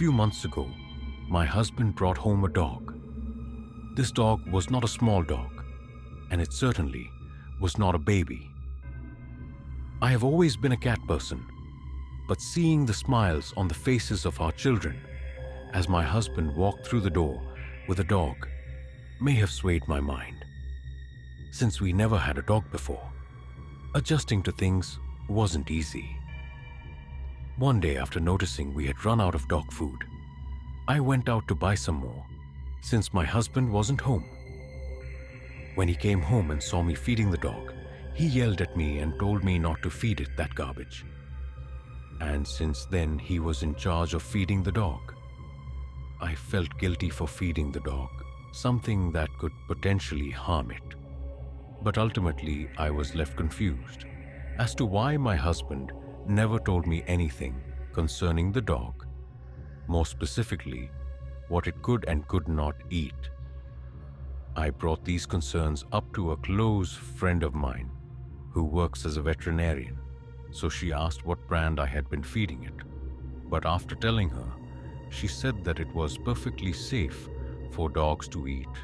few months ago, my husband brought home a dog. This dog was not a small dog, and it certainly was not a baby. I have always been a cat person, but seeing the smiles on the faces of our children as my husband walked through the door with a dog may have swayed my mind. Since we never had a dog before, adjusting to things wasn't easy. One day, after noticing we had run out of dog food, I went out to buy some more since my husband wasn't home. When he came home and saw me feeding the dog, he yelled at me and told me not to feed it that garbage. And since then, he was in charge of feeding the dog. I felt guilty for feeding the dog, something that could potentially harm it. But ultimately, I was left confused as to why my husband never told me anything concerning the dog, more specifically, what it could and could not eat. I brought these concerns up to a close friend of mine who works as a veterinarian, so she asked what brand I had been feeding it. But after telling her, she said that it was perfectly safe for dogs to eat,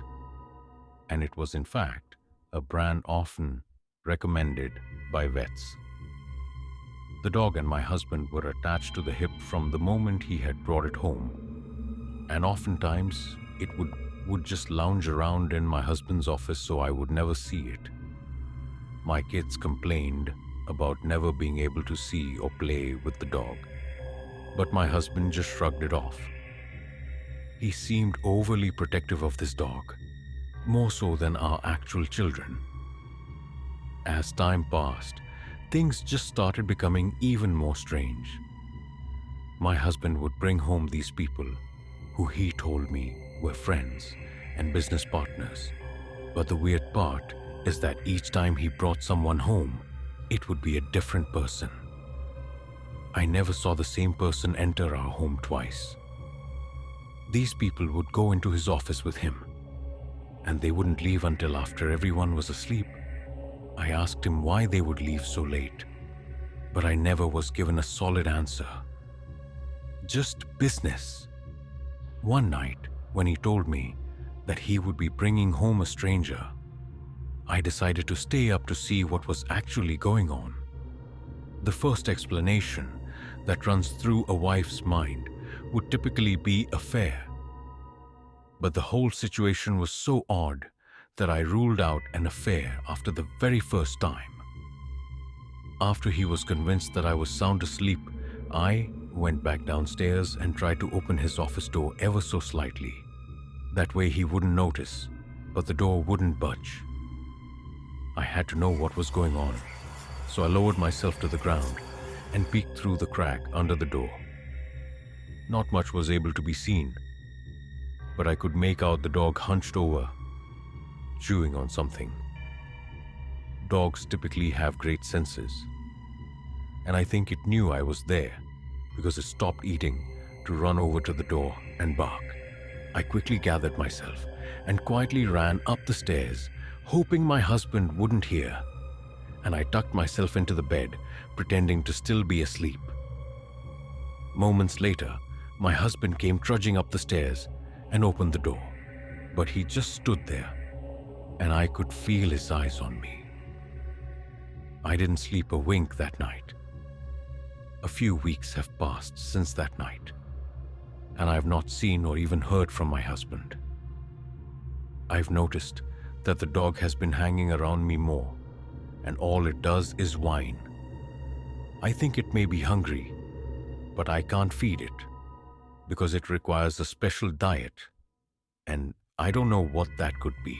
and it was in fact a brand often recommended by vets. The dog and my husband were attached to the hip from the moment he had brought it home, and oftentimes it would just lounge around in my husband's office, so I would never see it. My kids complained about never being able to see or play with the dog, but my husband just shrugged it off. He seemed overly protective of this dog, more so than our actual children. As time passed, things just started becoming even more strange. My husband would bring home these people who he told me were friends and business partners. But the weird part is that each time he brought someone home, it would be a different person. I never saw the same person enter our home twice. These people would go into his office with him, and they wouldn't leave until after everyone was asleep. I asked him why they would leave so late, but I never was given a solid answer. Just business. One night, when he told me that he would be bringing home a stranger, I decided to stay up to see what was actually going on. The first explanation that runs through a wife's mind would typically be affair. But the whole situation was so odd that I ruled out an affair after the very first time. After he was convinced that I was sound asleep, I went back downstairs and tried to open his office door ever so slightly. That way he wouldn't notice, but the door wouldn't budge. I had to know what was going on, so I lowered myself to the ground and peeked through the crack under the door. Not much was able to be seen, but I could make out the dog hunched over, chewing on something. Dogs typically have great senses, and I think it knew I was there because it stopped eating to run over to the door and bark. I quickly gathered myself and quietly ran up the stairs, hoping my husband wouldn't hear, and I tucked myself into the bed, pretending to still be asleep. Moments later, my husband came trudging up the stairs and opened the door, but he just stood there, and I could feel his eyes on me. I didn't sleep a wink that night. A few weeks have passed since that night, and I have not seen or even heard from my husband. I've noticed that the dog has been hanging around me more, and all it does is whine. I think it may be hungry, but I can't feed it because it requires a special diet, and I don't know what that could be.